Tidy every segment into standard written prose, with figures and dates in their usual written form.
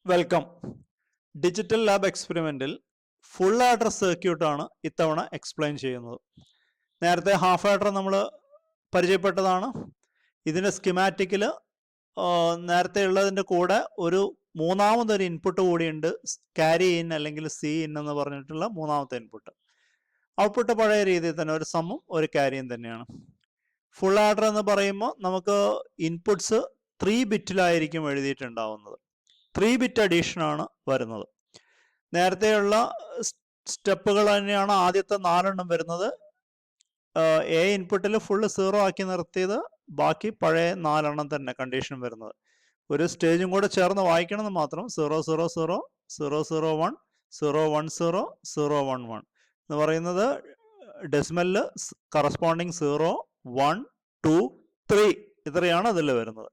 Welcome. Digital lab എക്സ്പെരിമെന്റിൽ full adder circuit ആണ് ഇത്തവണ എക്സ്പ്ലെയിൻ ചെയ്യുന്നത്. നേരത്തെ ഹാഫ് ആഡർ നമ്മൾ പരിചയപ്പെട്ടതാണ്. ഇതിൻ്റെ സ്കിമാറ്റിക്കിൽ നേരത്തെ ഉള്ളതിൻ്റെ കൂടെ ഒരു മൂന്നാമതൊരു ഇൻപുട്ട് കൂടിയുണ്ട്, ക്യാരി ഇൻ അല്ലെങ്കിൽ സി ഇൻ എന്ന് പറഞ്ഞിട്ടുള്ള മൂന്നാമത്തെ ഇൻപുട്ട്. ഔട്ട്പുട്ട് പഴയ രീതിയിൽ തന്നെ ഒരു സമ്മും ഒരു ക്യാരിയും തന്നെയാണ്. ഫുൾ ആഡർ എന്ന് പറയുമ്പോൾ നമുക്ക് ഇൻപുട്സ് 3 ബിറ്റിലായിരിക്കും എഴുതിയിട്ടുണ്ടാവുന്നത്. 3 ബിറ്റ് അഡീഷൻ ആണ് വരുന്നത്. നേരത്തെയുള്ള സ്റ്റെപ്പുകൾ തന്നെയാണ് ആദ്യത്തെ 4 വരുന്നത്. എ ഇൻപുട്ടിൽ ഫുള്ള് 0 ആക്കി നിർത്തിയത്, ബാക്കി പഴയ 4 തന്നെ കണ്ടീഷൻ വരുന്നത്. ഒരു സ്റ്റേജും കൂടെ ചേർന്ന് വായിക്കണമെന്ന് മാത്രം. 0 0 0 0 0 1 0 1 0 0 1 1 എന്ന് പറയുന്നത് ഡെസിമലില് കറസ്പോണ്ടിങ് 0 1 2 3 ഇത്രയാണ് അതിൽ വരുന്നത്.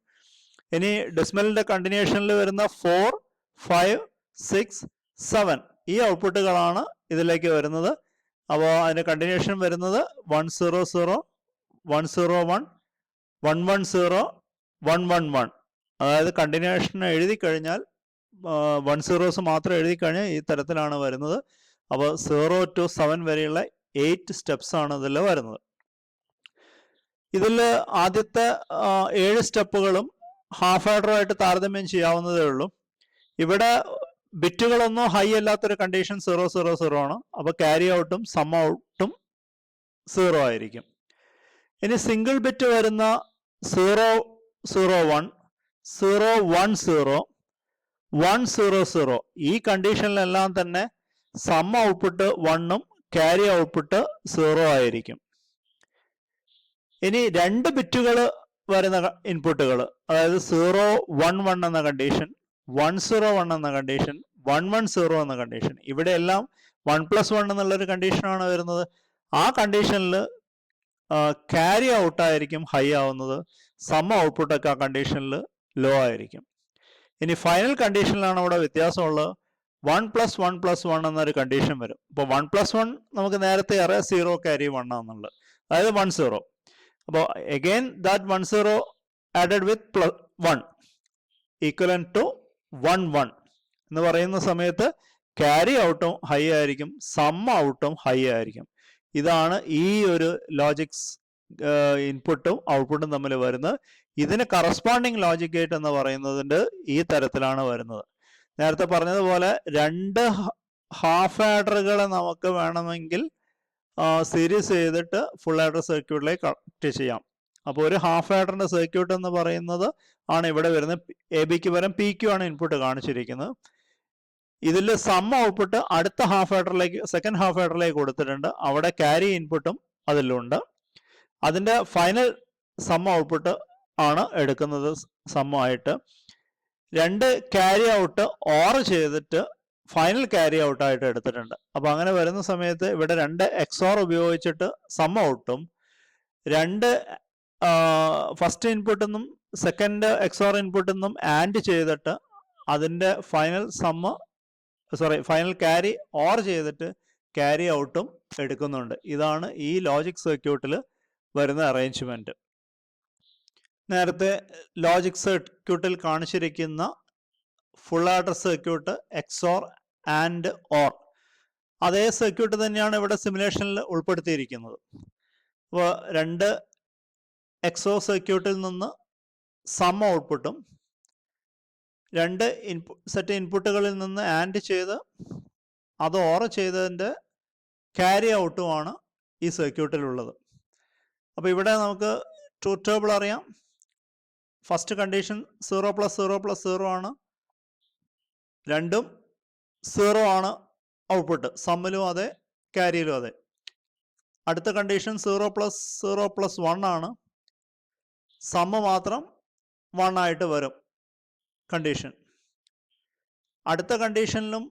ഇനി ഡെസിമലിന്റെ കണ്ടിന്യൂഷനിൽ വരുന്ന 4 5 6 7 ഈ ഔട്ട്പുട്ടുകളാണ് ഇതിലേക്ക് വരുന്നത്. അപ്പോൾ അതിന്റെ കണ്ടിന്യൂഷൻ വരുന്നത് 1 0 0 1 0 1 1 1 0 1 1 1. അതായത് കണ്ടിന്യൂഷൻ എഴുതി കഴിഞ്ഞാൽ 1 zeros മാത്രം എഴുതി കഴിഞ്ഞാൽ ഈ തരത്തിലാണ് വരുന്നത്. അപ്പോൾ 0 to 7 വരെയുള്ള 8 സ്റ്റെപ്സ് ആണ് ഇതിൽ വരുന്നത്. ഇതിൽ ആദ്യത്തെ 7 സ്റ്റെപ്പുകളും ഹാഫ് ആഡറുമായിട്ട് താരതമ്യം ചെയ്യാവുന്നതേ ഉള്ളൂ. ഇവിടെ ബിറ്റുകളൊന്നും ഹൈ അല്ലാത്തൊരു കണ്ടീഷൻ 0 0 0 ആണ്. അപ്പോൾ ക്യാരി ഔട്ടും സം ഔട്ടും 0 ആയിരിക്കും. ഇനി സിംഗിൾ ബിറ്റ് വരുന്ന 0 0 1 0 1 0 1 0 0 ഈ കണ്ടീഷനിലെല്ലാം തന്നെ സം ഔട്ട്പുട്ട് 1ഉം ക്യാരി ഔട്ട്പുട്ട് 0 ആയിരിക്കും. ഇനി 2 ബിറ്റുകൾ വരുന്ന ഇൻപുട്ടുകൾ, അതായത് 0 1 1 എന്ന കണ്ടീഷൻ, 1 0 1 എന്ന കണ്ടീഷൻ, 1 1 0 എന്ന കണ്ടീഷൻ, ഇവിടെ എല്ലാം 1+1 എന്നുള്ളൊരു കണ്ടീഷനാണ് വരുന്നത്. ആ കണ്ടീഷനിൽ ക്യാരി ഔട്ടായിരിക്കും ഹൈ ആവുന്നത്, സം ഔട്ട്പുട്ടൊക്കെ ആ കണ്ടീഷനിൽ ലോ ആയിരിക്കും. ഇനി ഫൈനൽ കണ്ടീഷനിലാണ് അവിടെ വ്യത്യാസമുള്ളത്. 1+1+1 എന്നൊരു കണ്ടീഷൻ വരും. അപ്പോൾ 1+1 നമുക്ക് നേരത്തെ അറിയാം 0 ക്യാരി 1 ആണെന്നുള്ളത്, അതായത് 1 0. അപ്പോൾ again that 1 0 added with 1 equivalent to 1 1 എന്ന് പറയുന്ന സമയത്ത് ക്യാരി ഔട്ടും ഹൈ ആയിരിക്കും, സം ഔട്ടും ഹൈ ആയിരിക്കും. ഇതാണ് ഈ ഒരു ലോജിക്സ് ഇൻപുട്ടും ഔട്ട്പുട്ടും തമ്മിൽ വരുന്നത്. ഇതിന് കറസ്പോണ്ടിങ് ലോജിക് ഗേറ്റ് എന്ന് പറയുന്നതിൻ്റെ ഈ തരത്തിലാണ് വരുന്നത്. നേരത്തെ പറഞ്ഞതുപോലെ 2 ഹാഫ് ആഡറുകളെ നമുക്ക് വേണമെങ്കിൽ സീരീസ് ചെയ്തിട്ട് ഫുൾ ആഡർ സർക്യൂട്ടിലേക്ക് കണക്ട് ചെയ്യാം. അപ്പോൾ ഒരു ഹാഫ് ആഡറിന്റെ സർക്യൂട്ട് എന്ന് പറയുന്നത് ആണ് ഇവിടെ വരുന്നത്. എ ബിക്ക് പകരം പി ക്യു ആണ് ഇൻപുട്ട് കാണിച്ചിരിക്കുന്നത്. ഇതിൽ സം ഔട്ട്പുട്ട് അടുത്ത ഹാഫ് ആഡറിലേക്ക്, സെക്കൻഡ് ഹാഫ് ആഡറിലേക്ക് കൊടുത്തിട്ടുണ്ട്. അവിടെ ക്യാരി ഇൻപുട്ടും അതിലുണ്ട്. അതിന്റെ ഫൈനൽ സം ഔട്ട്പുട്ട് ആണ് എടുക്കുന്നത് സമ്മായിട്ട്. 2 ക്യാരി ഔട്ട് ഓർ ചെയ്തിട്ട് ഫൈനൽ ക്യാരി ഔട്ടായിട്ട് എടുത്തിട്ടുണ്ട്. അപ്പോൾ അങ്ങനെ വരുന്ന സമയത്ത് ഇവിടെ 2 XOR ഉപയോഗിച്ചിട്ട് സം ഔട്ടും 2 ഫസ്റ്റ് ഇൻപുട്ടിൽ നിന്നും സെക്കൻഡ് XOR ഇൻപുട്ടിൽ നിന്നും ആൻഡ് ചെയ്തിട്ട് അതിൻ്റെ ഫൈനൽ ക്യാരി ഓർ ചെയ്തിട്ട് ക്യാരി ഔട്ടും എടുക്കുന്നുണ്ട്. ഇതാണ് ഈ ലോജിക് സർക്യൂട്ടിൽ വരുന്ന അറേഞ്ച്മെന്റ്. നേരത്തെ ലോജിക് സർക്യൂട്ടിൽ കാണിച്ചിരിക്കുന്ന full adder circuit XOR and or അതേ സർക്യൂട്ട് തന്നെയാണ് ഇവിടെ സിമുലേഷനിൽ ഉൾപ്പെടുത്തിയിരിക്കുന്നത്. അപ്പോൾ 2 XOR സർക്യൂട്ടിൽ നിന്ന് സം ഔട്ട്പുട്ടും 2 സെറ്റ് ഇൻപുട്ടുകളിൽ നിന്ന് ആൻഡ് ചെയ്ത് അത് ഓർ ചെയ്തതിൻ്റെ ക്യാരി ഔട്ടുമാണ് ഈ സർക്യൂട്ടിലുള്ളത്. അപ്പോൾ ഇവിടെ നമുക്ക് ട്രൂത്ത് ടേബിൾ അറിയാം. ഫസ്റ്റ് കണ്ടീഷൻ 0 + 0 + 0 ആണ്. രണ്ടും 0 ആണ് ഔട്ട്പുട്ട്, സമ്മിലും അതെ ക്യാരിയിലും അതെ. അടുത്ത കണ്ടീഷൻ 0 + 0 + 1 ആണ്. സമ്മ് മാത്രം 1 ആയിട്ട് വരും കണ്ടീഷൻ. അടുത്ത കണ്ടീഷനിലും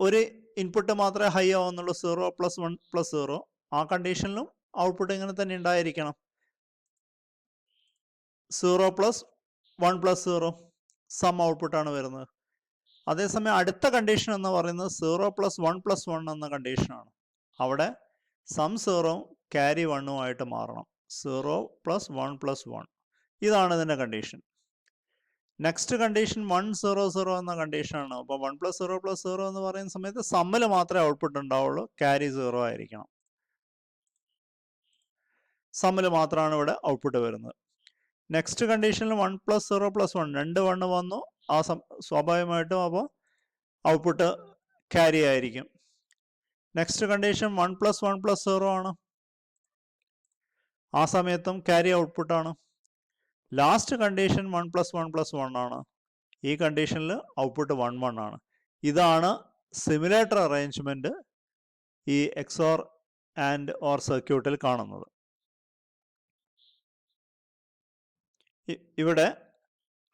ഒരു ഇൻപുട്ട് മാത്രമേ ഹൈ ആവുന്നുള്ളൂ, 0 + 1 + 0. ആ കണ്ടീഷനിലും ഔട്ട്പുട്ട് ഇങ്ങനെ തന്നെ ഉണ്ടായിരിക്കണം, 0 + 1 + 0 സം ഔട്ട്പുട്ടാണ് വരുന്നത്. അതേസമയം അടുത്ത കണ്ടീഷൻ എന്ന് പറയുന്നത് 0 + 1 + 1 എന്ന കണ്ടീഷനാണ്. അവിടെ സം 0ഉം ക്യാരി 1ഉം ആയിട്ട് മാറണം. 0 + 1 + 1 ഇതാണ് ഇതിൻ്റെ കണ്ടീഷൻ. നെക്സ്റ്റ് കണ്ടീഷൻ 1 0 0 എന്ന കണ്ടീഷനാണ്. അപ്പോൾ 1 + 0 + 0 എന്ന് പറയുന്ന സമയത്ത് സമ്മിൽ മാത്രമേ ഔട്ട്പുട്ട് ഉണ്ടാവുള്ളൂ, ക്യാരി 0 ആയിരിക്കണം. സമ്മിൽ മാത്രമാണ് ഇവിടെ ഔട്ട്പുട്ട് വരുന്നത്. നെക്സ്റ്റ് കണ്ടീഷനിൽ 1 + 0 + 1 2 1 വന്നു, ആ സ്വാഭാവികമായിട്ടും അപ്പോൾ ഔട്ട്പുട്ട് ക്യാരി ആയിരിക്കും. നെക്സ്റ്റ് കണ്ടീഷൻ 1 + 1 + 0 ആണ്, ആ സമയത്തും ക്യാരി ഔട്ട്പുട്ടാണ്. ലാസ്റ്റ് കണ്ടീഷൻ 1 + 1 + 1 ആണ്, ഈ കണ്ടീഷനിൽ ഔട്ട്പുട്ട് 1 1 ആണ്. ഇതാണ് സിമുലേറ്റർ അറേഞ്ച്മെന്റ് ഈ XOR ആൻഡ് ഓർ സർക്യൂട്ടിൽ കാണുന്നത്. ഇവിടെ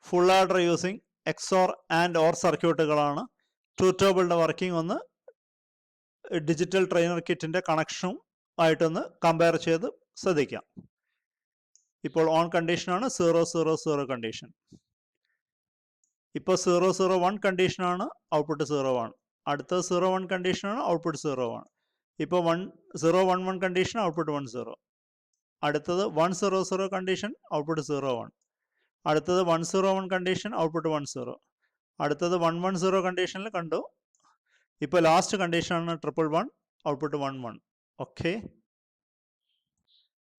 full adder using XOR and or സർക്യൂട്ടുകളാണ്. ട്രൂത്ത് ടേബിളിന്റെ വർക്കിംഗ് ഒന്ന് ഡിജിറ്റൽ ട്രെയിനർ കിറ്റിന്റെ കണക്ഷനും ആയിട്ടൊന്ന് കമ്പയർ ചെയ്ത് ശ്രദ്ധിക്കാം. ഇപ്പോൾ ഓൺ കണ്ടീഷനാണ് 0 0 0 കണ്ടീഷൻ. ഇപ്പോൾ 0 0 1 കണ്ടീഷനാണ്, ഔട്ട്പുട്ട് 0 1. അടുത്തത് 0 1 കണ്ടീഷനാണ്, ഔട്ട്പുട്ട് 0 1. ഇപ്പോൾ 0 1 1 കണ്ടീഷൻ, ഔട്ട്പുട്ട് 1 0. അടുത്തത് 1 0 0 കണ്ടീഷൻ, ഔട്ട്പുട്ട് 0 1. അടുത്തത് 1 0 1 കണ്ടീഷൻ, ഔട്ട്പുട്ട് 1 0. അടുത്തത് 1 1 0 കണ്ടീഷനിൽ കണ്ടു. ഇപ്പോൾ ലാസ്റ്റ് കണ്ടീഷനാണ് 1 1 1, ഔട്ട്പുട്ട് 1 1. ഓക്കെ.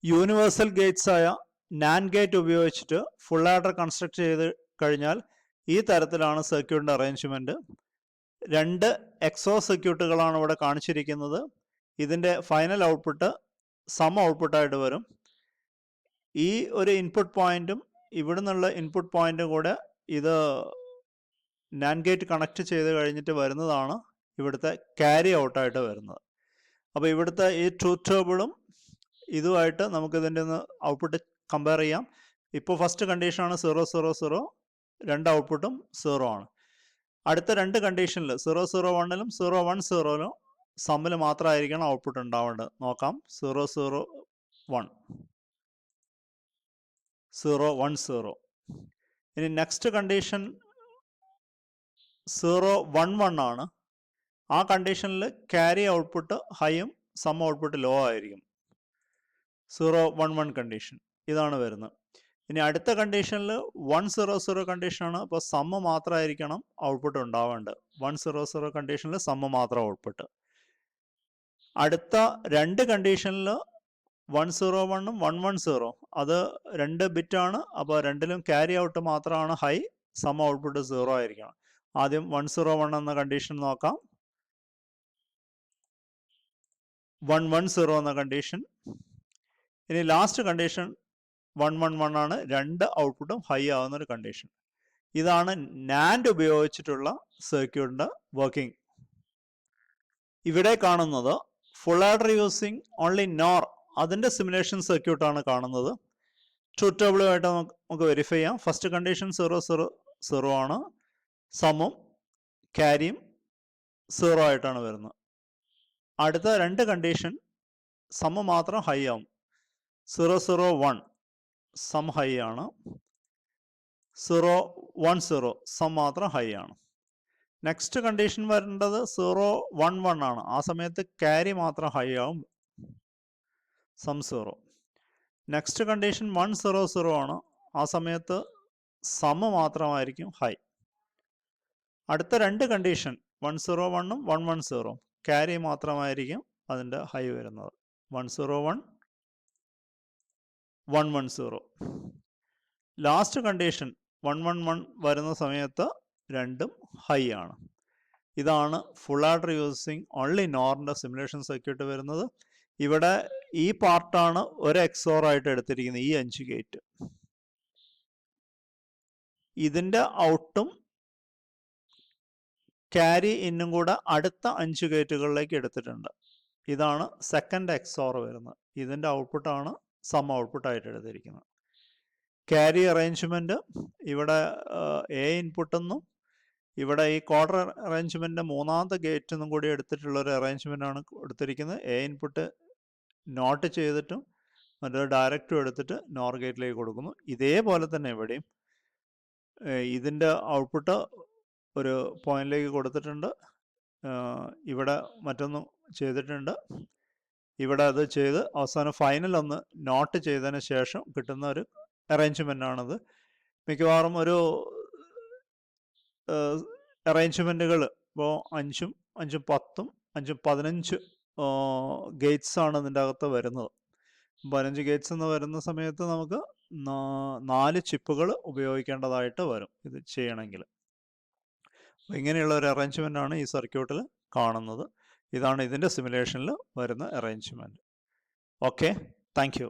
യൂണിവേഴ്സൽ ഗേറ്റ്സ് ആയ നാൻഡ് ഗേറ്റ് ഉപയോഗിച്ചിട്ട് ഫുൾ ആഡർ കൺസ്ട്രക്ട് ചെയ്ത് കഴിഞ്ഞാൽ ഈ തരത്തിലാണ് സർക്യൂട്ടിൻ്റെ അറേഞ്ച്മെൻറ്റ്. 2 XOR സർക്യൂട്ടുകളാണ് ഇവിടെ കാണിച്ചിരിക്കുന്നത്. ഇതിൻ്റെ ഫൈനൽ ഔട്ട്പുട്ട് സം ഔട്ട്പുട്ടായിട്ട് വരും. ഈ ഒരു ഇൻപുട്ട് പോയിന്റും ഇവിടെ നിന്നുള്ള ഇൻപുട്ട് പോയിന്റും കൂടെ ഇത് നാൻഡ് ഗേറ്റ് കണക്ട് ചെയ്ത് കഴിഞ്ഞിട്ട് വരുന്നതാണ് ഇവിടുത്തെ ക്യാരി ഔട്ടായിട്ട് വരുന്നത്. അപ്പോൾ ഇവിടുത്തെ ഈ ട്രൂത്ത് ടേബിളും ഇതുമായിട്ട് നമുക്കിതിൻ്റെ ഒന്ന് ഔട്ട്പുട്ട് കമ്പയർ ചെയ്യാം. ഇപ്പോൾ ഫസ്റ്റ് കണ്ടീഷനാണ് 0 0 0, രണ്ട് ഔട്ട്പുട്ടും 0 ആണ്. അടുത്ത രണ്ട് കണ്ടീഷനിൽ 0 0 1ലും 0 1 0ലും സമ്മിൽ മാത്രമായിരിക്കണം ഔട്ട്പുട്ട് ഉണ്ടാവേണ്ടത്. നോക്കാം. 0 0 1, 0 1 0. ഇനി നെക്സ്റ്റ് കണ്ടീഷൻ 0 1 1 ആണ്. ആ കണ്ടീഷനിൽ ക്യാരി ഔട്ട്പുട്ട് ഹൈയും സം ഔട്ട്പുട്ട് ലോ ആയിരിക്കും. 0 1 1 കണ്ടീഷൻ ഇതാണ് വരുന്നത്. ഇനി അടുത്ത കണ്ടീഷനിൽ 1 0 0 കണ്ടീഷനാണ്. അപ്പോൾ സമ്മ് മാത്രമായിരിക്കണം ഔട്ട്പുട്ട് ഉണ്ടാവേണ്ടത്. 1 0 0 കണ്ടീഷനിൽ സമ്മ് മാത്രം ഔട്ട്പുട്ട്. അടുത്ത രണ്ട് കണ്ടീഷനിൽ 1 0 1ഉം 1 1 0, അത് 2 ബിറ്റാണ്. അപ്പോൾ രണ്ടിലും ക്യാരി ഔട്ട് മാത്രമാണ് ഹൈ, സം ഔട്ട്പുട്ട് 0 ആയിരിക്കണം. ആദ്യം 1 0 1 എന്ന കണ്ടീഷൻ നോക്കാം. 1 1 0 എന്ന കണ്ടീഷൻ. ഇനി ലാസ്റ്റ് കണ്ടീഷൻ 1 1 1 ആണ്, രണ്ട് ഔട്ട്പുട്ടും ഹൈ ആവുന്ന ഒരു കണ്ടീഷൻ. ഇതാണ് നാൻഡ് ഉപയോഗിച്ചിട്ടുള്ള സർക്യൂട്ടിന്റെ വർക്കിംഗ്. ഇവിടെ കാണുന്നത് full adder using only nor, അതിന്റെ സിമുലേഷൻ സർക്യൂട്ടാണ് കാണുന്നത്. ട്രൂത്ത് ടേബിളുമായിട്ട് നമുക്ക് വെരിഫൈ ചെയ്യാം. ഫസ്റ്റ് കണ്ടീഷൻ 0 0 0 ആണ്, സമ്മും ക്യാരിയും 0 ആയിട്ടാണ് വരുന്നത്. അടുത്ത രണ്ട് കണ്ടീഷൻ സമ്മ് മാത്രം ഹൈ ആവും. 0 0 1 സം ഹൈ ആണ്, 0 1 0 സം മാത്രം ഹൈ ആണ്. നെക്സ്റ്റ് കണ്ടീഷൻ വരേണ്ടത് 0 1 1 ആണ്. ആ സമയത്ത് ക്യാരി മാത്രം ഹൈ ആവും, സം 0. നെക്സ്റ്റ് കണ്ടീഷൻ 1 0 0 ആണ്. ആ സമയത്ത് സമ്മ് മാത്രമായിരിക്കും ഹൈ. അടുത്ത രണ്ട് കണ്ടീഷൻ 1 0 1ഉം 1 1 0, ക്യാരി മാത്രമായിരിക്കും അതിൻ്റെ ഹൈ വരുന്നത്. 1 0 1, 1 1 0. ലാസ്റ്റ് കണ്ടീഷൻ 1 1 1 വരുന്ന സമയത്ത് രണ്ടും ഹൈ ആണ്. ഇതാണ് ഫുൾ ആഡർ യൂസിങ് ഓൺലി നോറിൻ്റെ സിമുലേഷൻ സർക്യൂട്ട് വരുന്നത്. ഇവിടെ ഈ പാർട്ടാണ് ഒരു XOR ആയിട്ട് എടുത്തിരിക്കുന്നത്, ഈ 5 ഗേറ്റ്. ഇതിൻ്റെ ഔട്ടും ക്യാരി ഇന്നും കൂടെ അടുത്ത 5 ഗേറ്റുകളിലേക്ക് എടുത്തിട്ടുണ്ട്. ഇതാണ് സെക്കൻഡ് XOR വരുന്നത്. ഇതിൻ്റെ ഔട്ട്പുട്ടാണ് സം ഔട്ട്പുട്ടായിട്ട് എടുത്തിരിക്കുന്നത്. ക്യാരി അറേഞ്ച്മെൻറ്റ് ഇവിടെ എ ഇൻപുട്ടെന്നും ഇവിടെ ഈ ക്വാർട്ടർ അറേഞ്ച്മെൻറ്റിൻ്റെ മൂന്നാമത്തെ ഗേറ്റ് എന്നും കൂടി എടുത്തിട്ടുള്ളൊരു അറേഞ്ച്മെൻറ്റാണ് എടുത്തിരിക്കുന്നത്. എ ഇൻപുട്ട് നോട്ട് ചെയ്തിട്ടും മറ്റൊരു ഡയറക്റ്റും എടുത്തിട്ട് നോർ ഗേറ്റിലേക്ക് കൊടുക്കുന്നു. ഇതേപോലെ തന്നെ ഇവിടെയും ഇതിൻ്റെ ഔട്ട്പുട്ട് ഒരു പോയിന്റിലേക്ക് കൊടുത്തിട്ടുണ്ട്. ഇവിടെ മറ്റൊന്നും ചെയ്തിട്ടുണ്ട്. ഇവിടെ അത് ചെയ്ത് അവസാനം ഫൈനൽ ഒന്ന് നോട്ട് ചെയ്തതിന് ശേഷം കിട്ടുന്ന ഒരു അറേഞ്ച്മെൻ്റ് ആണത്. മിക്കവാറും ഒരു അറേഞ്ച്മെൻറ്റുകൾ ഇപ്പോൾ 5ഉം 5ഉം 10ഉം 5ഉം 15 ഗേറ്റ്സ് ആണ് ഇതിൻ്റെ അകത്ത് വരുന്നത്. 15 ഗേറ്റ്സ് എന്ന് വരുന്ന സമയത്ത് നമുക്ക് 4 ചിപ്പുകൾ ഉപയോഗിക്കേണ്ടതായിട്ട് വരും ഇത് ചെയ്യണമെങ്കിൽ. അപ്പോൾ ഇങ്ങനെയുള്ള ഒരു അറേഞ്ച്മെൻ്റ് ആണ് ഈ സർക്യൂട്ടിൽ കാണുന്നത്. ഇതാണ് ഇതിൻ്റെ സിമുലേഷനിൽ വരുന്ന അറേഞ്ച്മെൻറ്റ്. Okay, thank you.